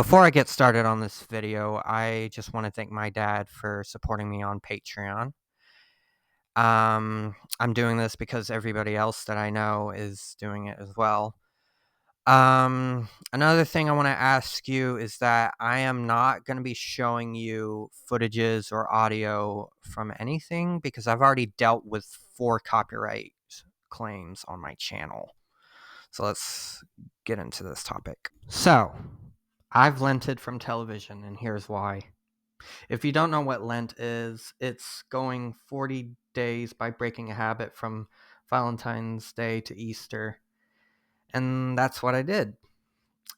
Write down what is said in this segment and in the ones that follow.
Before I get started on this video, I just want to thank my dad for supporting me on Patreon. I'm doing this because everybody else that I know is doing it as well. Another thing I want to ask you is that I am not going to be showing you footages or audio from anything because I've already dealt with 4 copyright claims on my channel. So let's get into this topic. So, I've lented from television, and here's why. If you don't know what Lent is, it's going 40 days by breaking a habit from Valentine's Day to Easter. And that's what I did.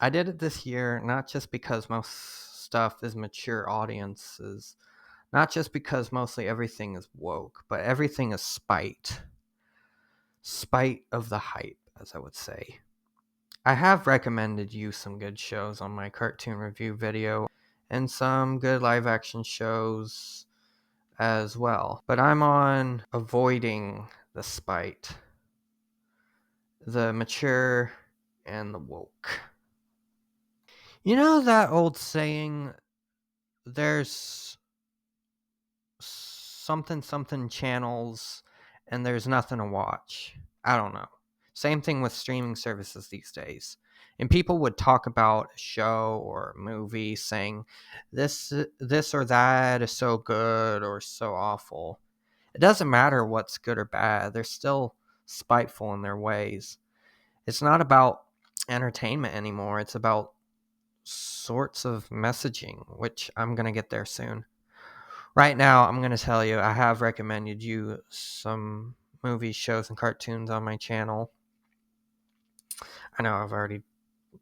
I did it this year, not just because most stuff is mature audiences, not just because mostly everything is woke, but everything is spite. Spite of the hype, as I would say. I have recommended you some good shows on my cartoon review video and some good live action shows as well. But I'm on avoiding the spite, the mature, and the woke. You know that old saying, there's something channels and there's nothing to watch? I don't know. Same thing with streaming services these days. And people would talk about a show or a movie saying this or that is so good or so awful. It doesn't matter what's good or bad. They're still spiteful in their ways. It's not about entertainment anymore. It's about sorts of messaging, which I'm going to get there soon. Right now, I'm going to tell you, I have recommended you some movies, shows, and cartoons on my channel. I know I've already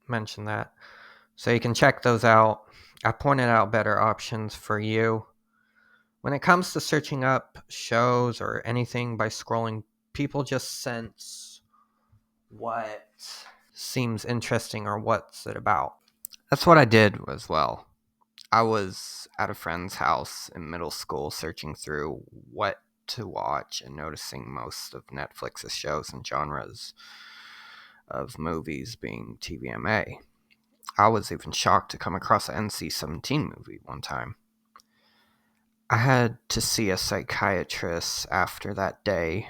mentioned that. So you can check those out. I pointed out better options for you. When it comes to searching up shows or anything by scrolling, people just sense what seems interesting or what's it about. That's what I did as well. I was at a friend's house in middle school searching through what to watch and noticing most of Netflix's shows and genres of movies being TVMA. I was even shocked to come across an NC-17 movie one time. I had to see a psychiatrist after that day,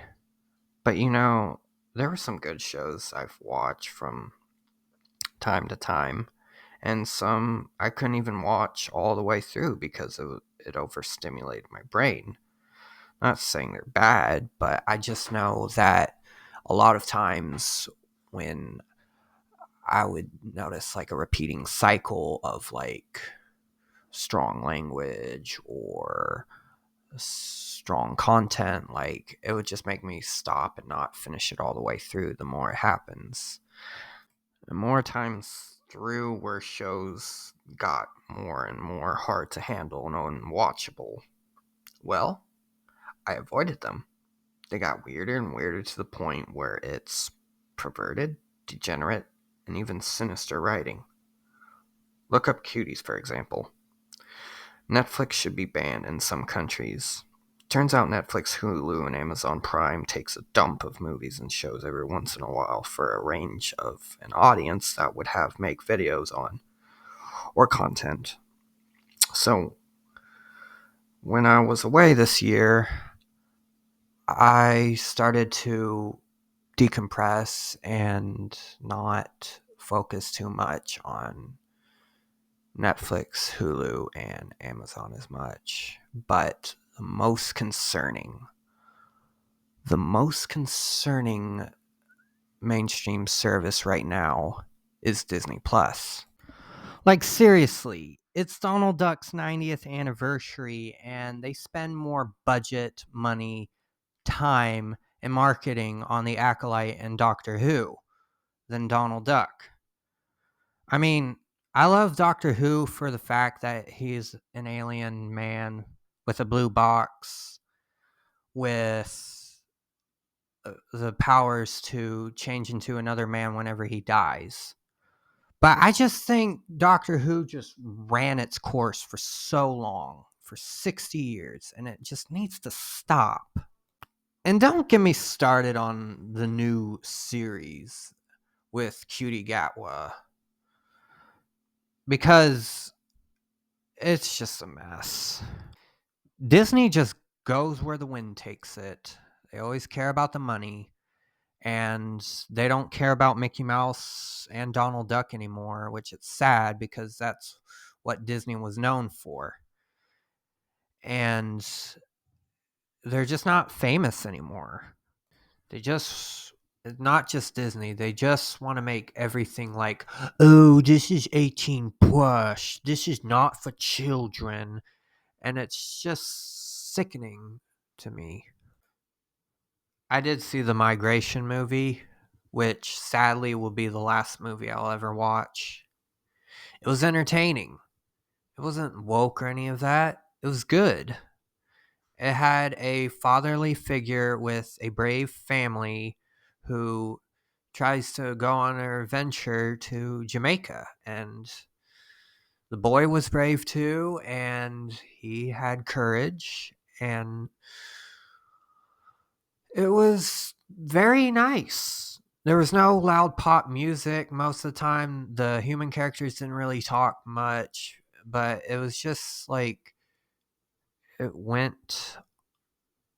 but there were some good shows I've watched from time to time, and some I couldn't even watch all the way through because it overstimulated my brain. Not saying they're bad, but I just know that a lot of times when I would notice like a repeating cycle of like strong language or strong content, like it would just make me stop and not finish it all the way through the more it happens. And more times through where shows got more and more hard to handle and unwatchable, well, I avoided them. They got weirder and weirder to the point where it's perverted, degenerate, and even sinister writing. Look up Cuties, for example. Netflix should be banned in some countries. Turns out Netflix, Hulu, and Amazon Prime takes a dump of movies and shows every once in a while for a range of an audience that would have make videos on or content. So, when I was away this year, I started to decompress and not focus too much on Netflix, Hulu, and Amazon as much. But the most concerning mainstream service right now is Disney Plus. Like, seriously, it's Donald Duck's 90th anniversary, and they spend more budget, money, time, and marketing on The Acolyte and Doctor Who than Donald Duck. I mean, I love Doctor Who for the fact that he's an alien man with a blue box with the powers to change into another man whenever he dies. But I just think Doctor Who just ran its course for so long, for 60 years, and it just needs to stop. And don't get me started on the new series with Cutie Gatwa, because it's just a mess. Disney just goes where the wind takes it. They always care about the money, and they don't care about Mickey Mouse and Donald Duck anymore, which it's sad because that's what Disney was known for. And they're just not famous anymore. They just not just Disney. They just want to make everything like, "Oh, this is 18 plus. This is not for children." And it's just sickening to me. I did see the Migration movie, which sadly will be the last movie I'll ever watch. It was entertaining. It wasn't woke or any of that. It was good. It had a fatherly figure with a brave family who tries to go on an adventure to Jamaica. And the boy was brave too, and he had courage. And it was very nice. There was no loud pop music most of the time. The human characters didn't really talk much, but it was just like it went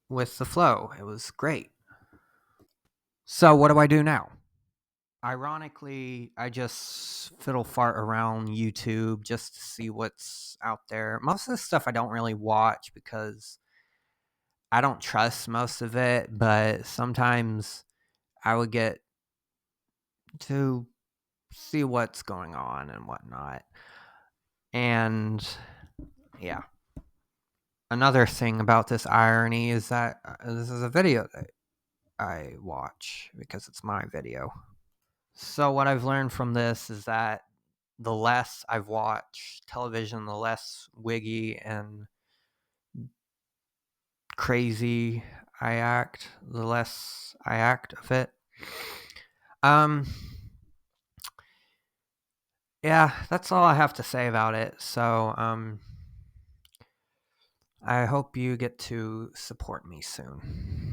with the flow. It was great. So, what do I do now? Ironically, I just fiddle fart around YouTube just to see what's out there. Most of the stuff I don't really watch because I don't trust most of it, but sometimes I would get to see what's going on and whatnot. And yeah, another thing about this irony is that this is a video that I watch because it's my video. So, what I've learned from this is that the less I've watched television, the less wiggy and crazy I act, the less I act of it. Um, yeah, that's all I have to say about it. So, I hope you get to support me soon.